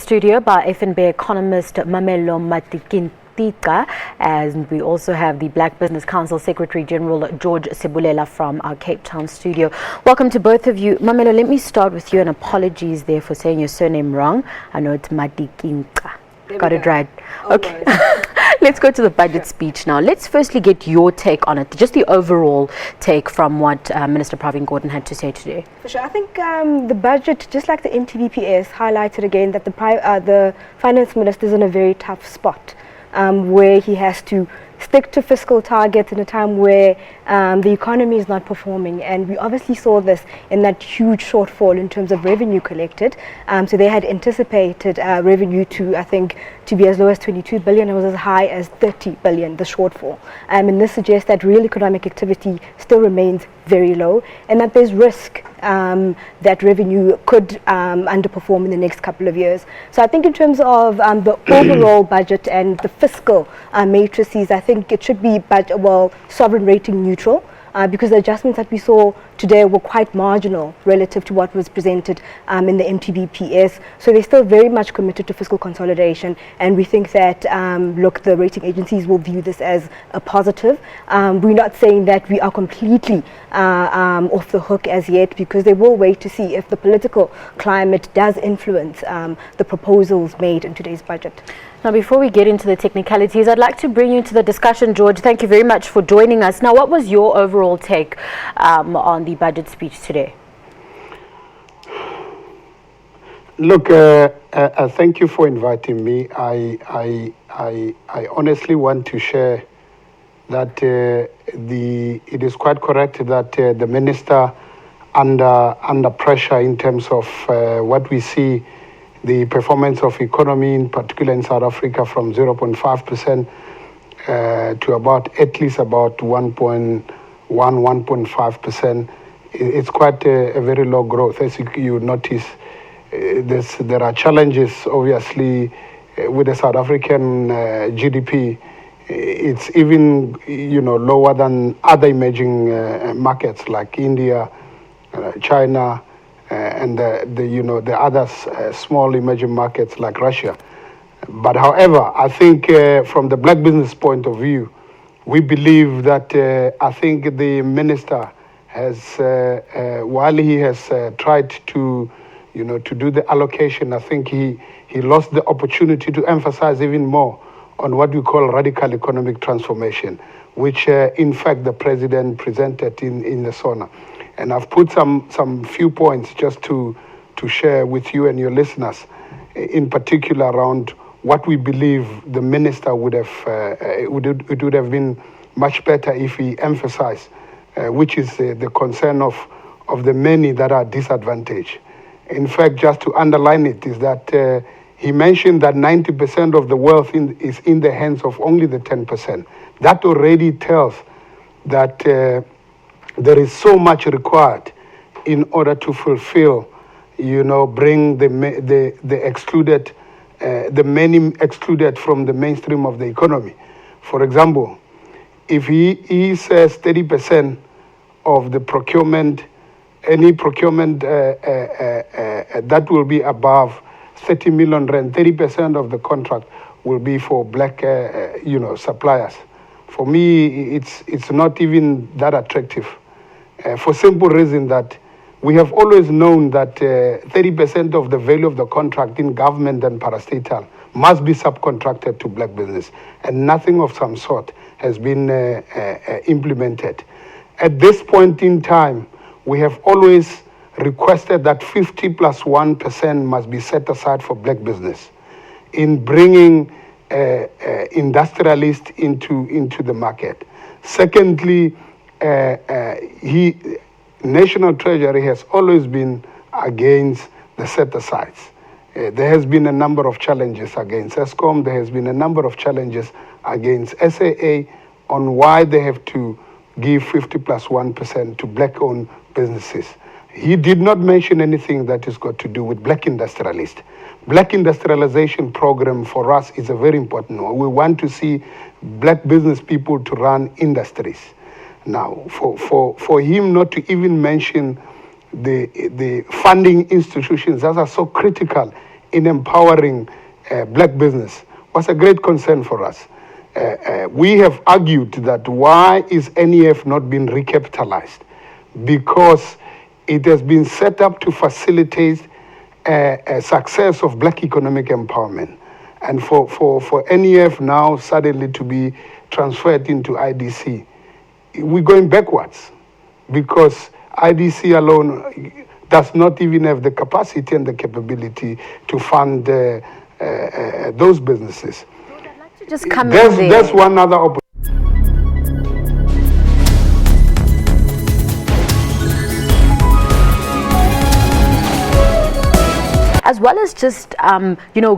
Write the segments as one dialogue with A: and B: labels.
A: studio by FNB Economist Mamello Matikinca, and we also have the Black Business Council Secretary General George Sebulela from our Cape Town studio. Welcome to both of you. Mamello, let me start with you, and apologies there for saying your surname wrong. I know it's Matikinca. Got it right. Okay. Let's go to the budget speech now. Let's firstly get your take on it, just the overall take from what Minister Pravin Gordhan had to say today.
B: For sure. I think the budget, just like the MTBPS, highlighted again that the Finance Minister is in a very tough spot where he has to stick to fiscal targets in a time where the economy is not performing, and we obviously saw this in that huge shortfall in terms of revenue collected. So they had anticipated revenue to, I think, to be as low as 22 billion. It was as high as 30 billion, the shortfall. And this suggests that real economic activity still remains very low, and that there's risk that revenue could underperform in the next couple of years. So I think in terms of the overall budget and the fiscal matrices, I think it should be sovereign rating neutral, because the adjustments that we saw today were quite marginal relative to what was presented in the MTBPS. So they're still very much committed to fiscal consolidation, and we think that, the rating agencies will view this as a positive. We're not saying that we are completely off the hook as yet, because they will wait to see if the political climate does influence the proposals made in today's budget.
A: Now, before we get into the technicalities, I'd like to bring you into the discussion, George. Thank you very much for joining us. Now, what was your overall take on the budget speech today?
C: Look, thank you for inviting me. I honestly want to share that it is quite correct that the minister under pressure in terms of what we see, the performance of economy, in particular in South Africa, from 0.5% to at least 1.5%. It's quite a very low growth. As you notice, there are challenges, obviously, with the South African GDP. It's even lower than other emerging markets like India, China, and the other small emerging markets like Russia. But however, I think from the black business point of view, we believe that I think the minister has, while he has tried to do the allocation, I think he lost the opportunity to emphasize even more on what we call radical economic transformation, which in fact the president presented in the SONA. And I've put some few points just to share with you and your listeners, in particular around what we believe the minister would have, it would have been much better if he emphasized, which is the concern of the many that are disadvantaged. In fact, just to underline it, is that he mentioned that 90% of the wealth is in the hands of only the 10%. That already tells that there is so much required in order to fulfill, bring the excluded, the many excluded from the mainstream of the economy. For example, if he says 30% of the procurement, any procurement that will be above 30 million rand, 30% of the contract will be for black, suppliers. For me, it's not even that attractive. For simple reason that we have always known that 30% of the value of the contract in government and parastatal must be subcontracted to black business, and nothing of some sort has been implemented. At this point in time, we have always requested that 50 plus 1% must be set aside for black business in bringing industrialists into the market. Secondly, National Treasury has always been against the set-asides. There has been a number of challenges against ESCOM. There has been a number of challenges against SAA on why they have to give 50 plus 1% to black-owned businesses. He did not mention anything that has got to do with black industrialists. Black industrialization program for us is a very important one. We want to see black business people to run industries. Now, for him not to even mention the funding institutions that are so critical in empowering black business was a great concern for us. We have argued that why is NEF not being recapitalized? Because it has been set up to facilitate a success of black economic empowerment. And for NEF now suddenly to be transferred into IDC, we're going backwards, because IDC alone does not even have the capacity and the capability to fund those businesses.
A: I'd like to just come in there.
C: There's one other opportunity.
A: As well as just,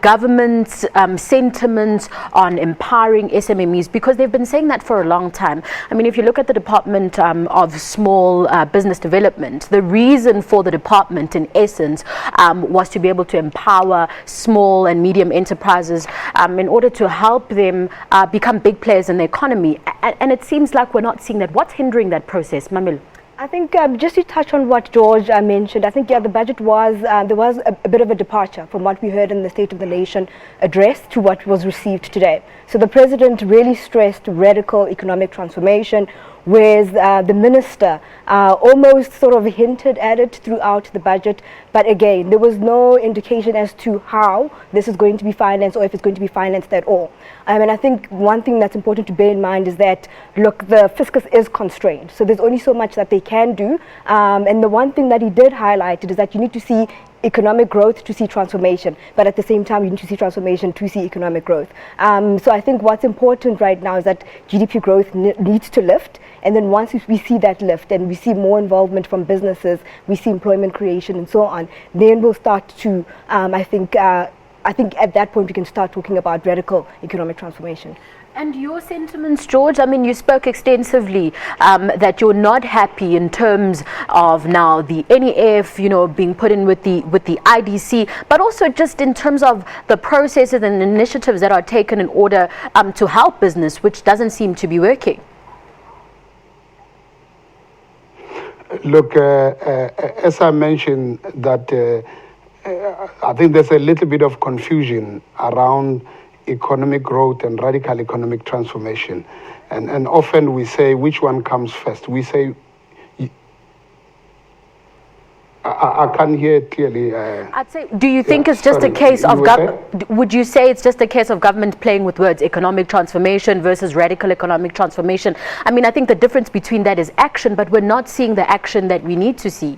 A: government's sentiments on empowering SMMEs, because they've been saying that for a long time. I mean, if you look at the Department of Small Business Development, the reason for the department, in essence, was to be able to empower small and medium enterprises in order to help them become big players in the economy. And it seems like we're not seeing that. What's hindering that process, Mamello?
B: I think just to touch on what George mentioned, I think, the budget was, there was a bit of a departure from what we heard in the State of the Nation address to what was received today. So the president really stressed radical economic transformation, whereas the minister almost sort of hinted at it throughout the budget. But again, there was no indication as to how this is going to be financed, or if it's going to be financed at all. And I think one thing that's important to bear in mind is that, look, the fiscus is constrained. So there's only so much that they can do. And the one thing that he did highlight is that you need to see economic growth to see transformation, but at the same time you need to see transformation to see economic growth. So I think what's important right now is that GDP growth needs to lift, and then once we see that lift and we see more involvement from businesses, we see employment creation and so on, then we'll start to, I think at that point we can start talking about radical economic transformation.
A: And your sentiments, George? I mean, you spoke extensively that you're not happy in terms of now the NEF, being put in with the IDC, but also just in terms of the processes and initiatives that are taken in order to help business, which doesn't seem to be working.
C: Look, as I mentioned, that I think there's a little bit of confusion around economic growth and radical economic transformation. And often we say, which one comes first? We say, I can't hear it clearly.
A: I'd say, do you think it's just a case of would you say it's just a case of government playing with words, economic transformation versus radical economic transformation? I mean, I think the difference between that is action, but we're not seeing the action that we need to see.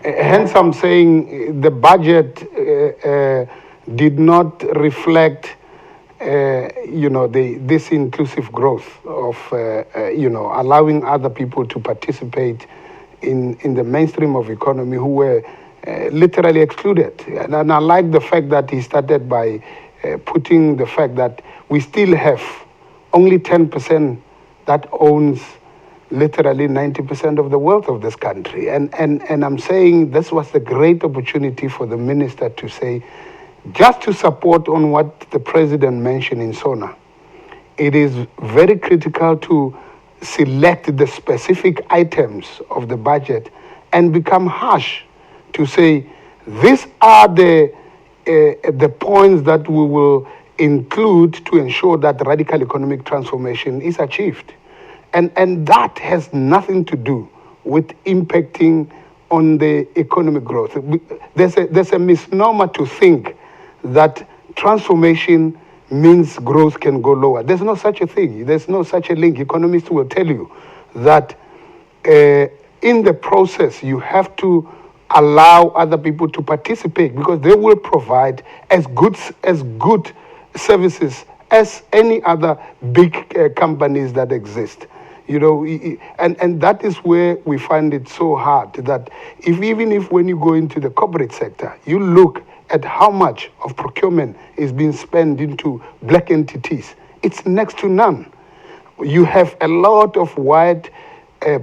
C: Hence, I'm saying the budget did not reflect, this inclusive growth of, allowing other people to participate in the mainstream of economy who were literally excluded. And I like the fact that he started by putting the fact that we still have only 10% that owns literally 90% of the wealth of this country. And I'm saying this was the great opportunity for the minister to say, just to support on what the president mentioned in SONA, it is very critical to select the specific items of the budget and become harsh to say, these are the points that we will include to ensure that radical economic transformation is achieved. And that has nothing to do with impacting on the economic growth. There's a misnomer to think that transformation means growth can go lower. There's no such a thing. There's no such a link. Economists will tell you that in the process you have to allow other people to participate, because they will provide as good services as any other big companies that exist. And that is where we find it so hard that even if when you go into the corporate sector, you look at how much of procurement is being spent into black entities, it's next to none. You have a lot of white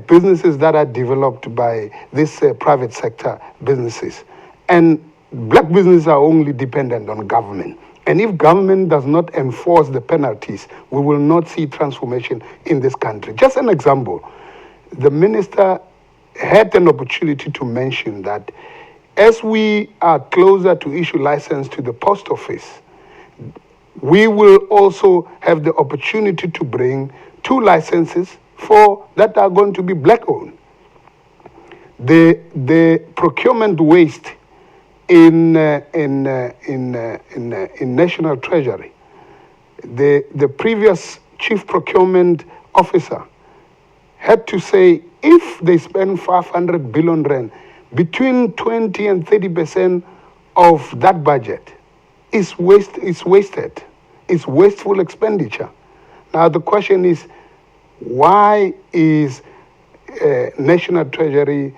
C: businesses that are developed by these private sector businesses. And black businesses are only dependent on government. And if government does not enforce the penalties, we will not see transformation in this country. Just an example, the minister had an opportunity to mention that as we are closer to issue license to the post office, we will also have the opportunity to bring 2 licenses that are going to be black-owned. The procurement waste in National Treasury, the previous chief procurement officer had to say, if they spend 500 billion rand, between 20 and 30% of that budget is wasted. It's wasteful expenditure. Now the question is, why is National Treasury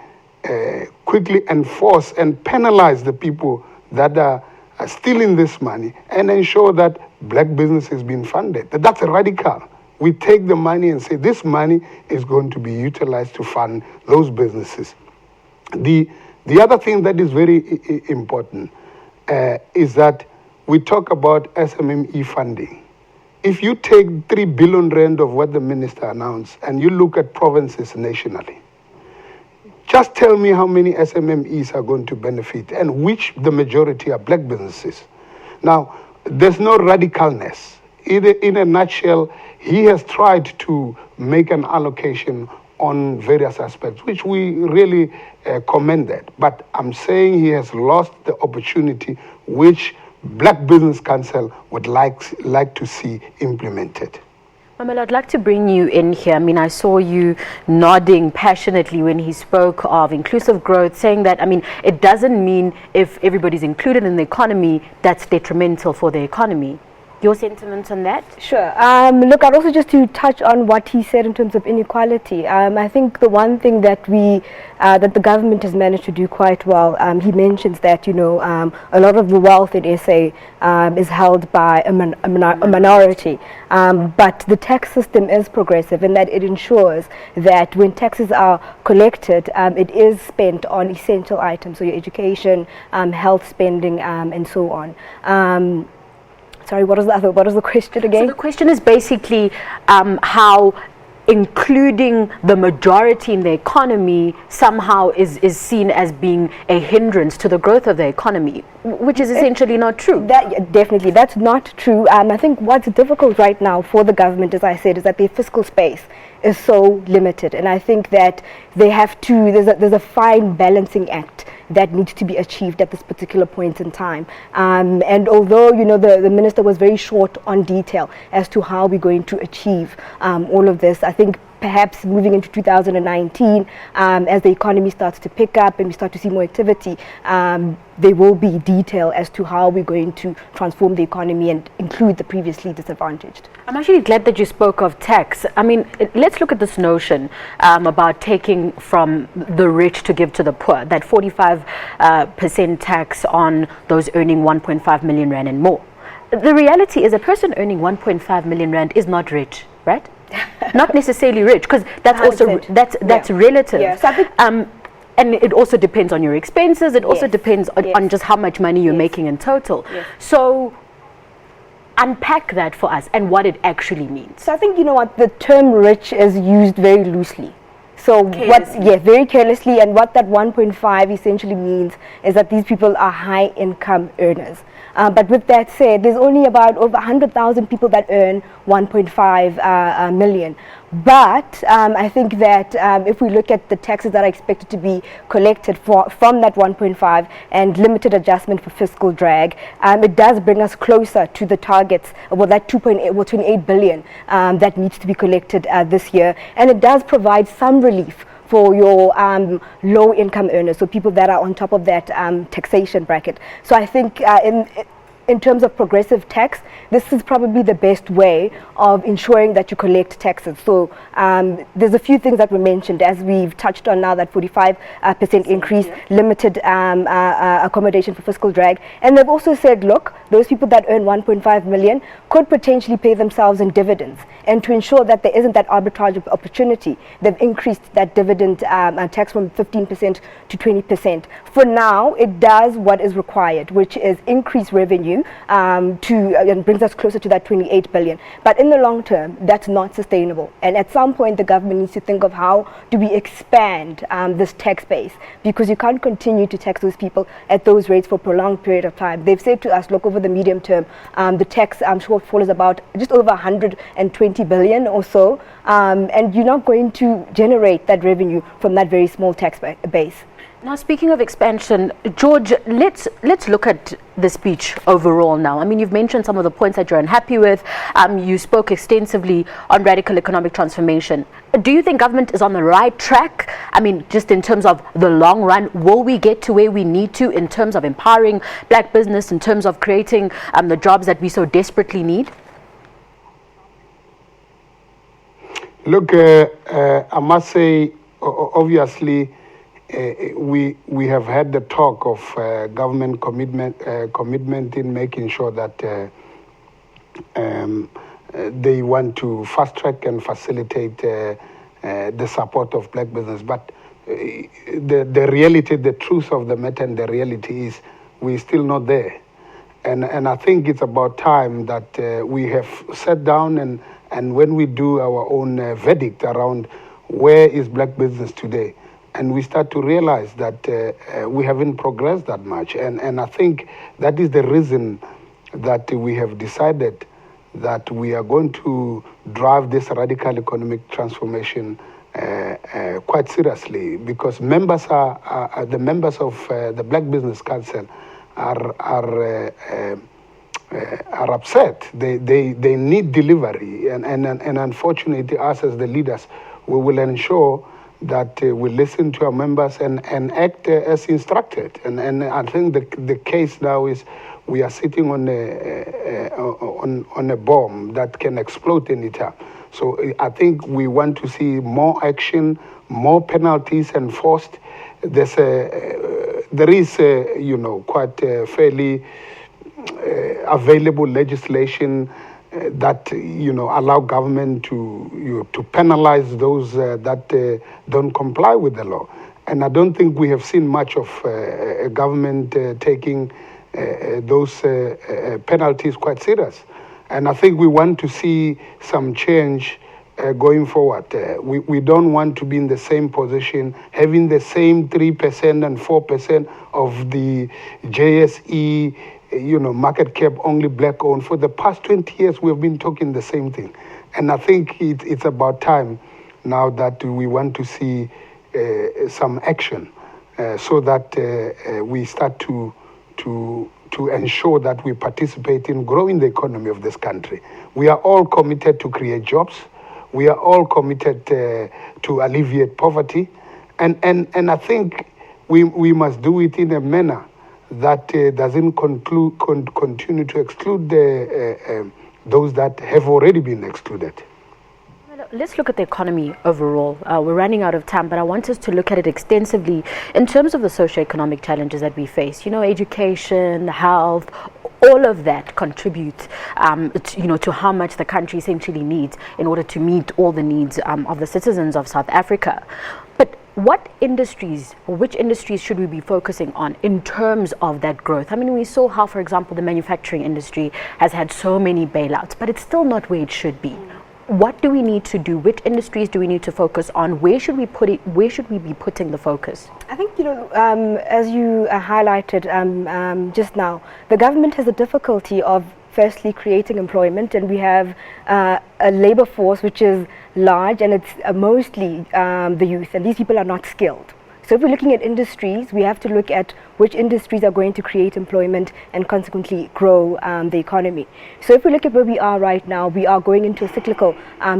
C: quickly enforce and penalize the people that are stealing this money and ensure that black business is being funded? That's radical. We take the money and say this money is going to be utilized to fund those businesses. The other thing that is very important is that we talk about SMME funding. If you take 3 billion rand of what the minister announced and you look at provinces nationally, just tell me how many SMMEs are going to benefit and which the majority are black businesses. Now, there's no radicalness. In a nutshell, he has tried to make an allocation on various aspects, which we really commended. But I'm saying he has lost the opportunity which Black Business Council would like to see implemented.
A: Mamello, I'd like to bring you in here. I mean, I saw you nodding passionately when he spoke of inclusive growth, saying that, I mean, it doesn't mean if everybody's included in the economy, that's detrimental for the economy. Your sentiments on that?
B: Sure. Look, I'd also just to touch on what he said in terms of inequality. I think the one thing that that the government has managed to do quite well, he mentions that, you know, a lot of the wealth in SA is held by a minority. But the tax system is progressive in that it ensures that when taxes are collected, it is spent on essential items, so your education, health spending, and so on. Sorry, what is the question again?
A: So the question is basically how including the majority in the economy somehow is seen as being a hindrance to the growth of the economy, which is essentially not true.
B: Definitely, that's not true. I think what's difficult right now for the government, as I said, is that their fiscal space is so limited, and I think that they have to. There's a fine balancing act that needs to be achieved at this particular point in time. And although, you know, the minister was very short on detail as to how we're going to achieve all of this, I think perhaps moving into 2019, as the economy starts to pick up and we start to see more activity, there will be detail as to how we're going to transform the economy and include the previously disadvantaged.
A: I'm actually glad that you spoke of tax. I mean, let's look at this notion about taking from the rich to give to the poor, that 45% tax on those earning 1.5 million rand and more. The reality is a person earning 1.5 million rand is not rich, right? Not necessarily rich, because that's 100%. Also that's relative. Yeah. So I think, and it also depends on your expenses. It also depends on just how much money you're making in total. Yes. So unpack that for us and what it actually means.
B: So I think, you know what, the term rich is used very loosely. So very carelessly, and what that 1.5 essentially means is that these people are high income earners. But with that said, there's only about over 100,000 people that earn 1.5 million. But I think that if we look at the taxes that are expected to be collected from that 1.5 and limited adjustment for fiscal drag, it does bring us closer to the targets, well, that 28 billion that needs to be collected this year. And it does provide some relief for your low income earners, so people that are on top of that taxation bracket. So I think in terms of progressive tax, this is probably the best way of ensuring that you collect taxes. So there's a few things that were mentioned, as we've touched on now, that 45% increase, limited accommodation for fiscal drag. And they've also said, look, those people that earn 1.5 million could potentially pay themselves in dividends. And to ensure that there isn't that arbitrage of opportunity, they've increased that dividend tax from 15% to 20%. For now, it does what is required, which is increase revenue and brings us closer to that 28 billion. But in the long term, that's not sustainable. And at some point, the government needs to think of how do we expand this tax base, because you can't continue to tax those people at those rates for a prolonged period of time. They've said to us, look, over the medium term, the tax shortfall is about just over 120 billion or so, and you're not going to generate that revenue from that very small tax base.
A: Now, speaking of expansion, George, let's look at the speech overall now. I mean, you've mentioned some of the points that you're unhappy with. You spoke extensively on radical economic transformation. Do you think government is on the right track? I mean, just in terms of the long run, will we get to where we need to in terms of empowering black business, in terms of creating the jobs that we so desperately need?
C: Look, I must say, obviously, we have had the talk of government commitment in making sure that they want to fast track and facilitate the support of black business. But the reality, the truth of the matter, and the reality is we're still not there. And I think it's about time that we have sat down and when we do our own verdict around where is black business today, and we start to realize that we haven't progressed that much. And I think that is the reason that we have decided that we are going to drive this radical economic transformation quite seriously, because the members of the Black Business Council are upset. They need delivery, and unfortunately, us as the leaders, we will ensure that we listen to our members and act as instructed. And I think the case now is we are sitting on a bomb that can explode anytime. So I think we want to see more action, more penalties enforced. There is quite fairly available legislation that allow government to penalize those that don't comply with the law. And I don't think we have seen much of government taking those penalties quite serious. And I think we want to see some change going forward. We don't want to be in the same position, having the same 3% and 4% of the JSE market cap only black owned. For the past 20 years, we've been talking the same thing. And I think it's about time now that we want to see some action so that we start to ensure that we participate in growing the economy of this country. We are all committed to create jobs. We are all committed to alleviate poverty. And I think we must do it in a manner that doesn't continue to exclude those that have already been excluded.
A: Let's look at the economy overall. We're running out of time, but I want us to look at it extensively in terms of the socio-economic challenges that we face. Education, health, all of that contributes to how much the country essentially needs in order to meet all the needs of the citizens of South Africa. But which industries should we be focusing on in terms of that growth? I mean, we saw how, for example, the manufacturing industry has had so many bailouts, but it's still not where it should be. What do we need to do? Which industries do we need to focus on? Where should we put it? Where should we be putting the focus?
B: I think, as you highlighted just now, the government has a difficulty of firstly creating employment, and we have a labor force which is large, and it's mostly the youth, and these people are not skilled. So if we're looking at industries, we have to look at which industries are going to create employment and consequently grow the economy. So if we look at where we are right now, we are going into a cyclical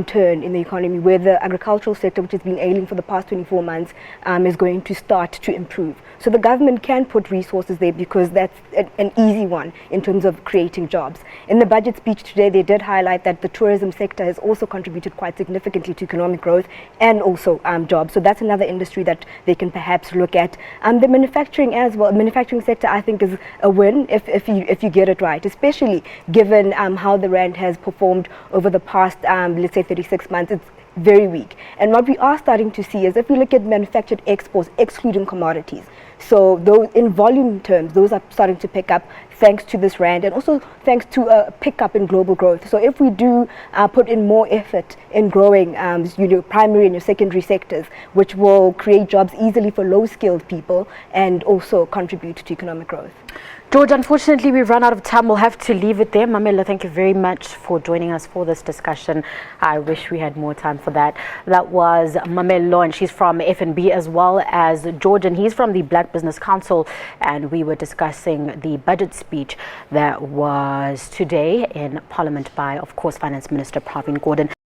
B: turn in the economy where the agricultural sector, which has been ailing for the past 24 months, is going to start to improve. So the government can put resources there because that's an easy one in terms of creating jobs. In the budget speech today, they did highlight that the tourism sector has also contributed quite significantly to economic growth and also jobs. So that's another industry that they can perhaps look at. The manufacturing as well the manufacturing sector, I think, is a win if you get it right, especially given how the rand has performed over the past, let's say, 36 months. It's very weak. And what we are starting to see is, if we look at manufactured exports, excluding commodities, so those in volume terms, those are starting to pick up thanks to this rand, and also thanks to a pickup in global growth. So if we do put in more effort in growing your primary and your secondary sectors, which will create jobs easily for low-skilled people and also contribute to economic growth.
A: George, unfortunately, we've run out of time. We'll have to leave it there. Mamello, thank you very much for joining us for this discussion. I wish we had more time for that. That was Mamello, and she's from FNB, as well as George, and he's from the Black Business Council. And we were discussing the budget speech that was today in Parliament by, of course, Finance Minister Pravin Gordhan.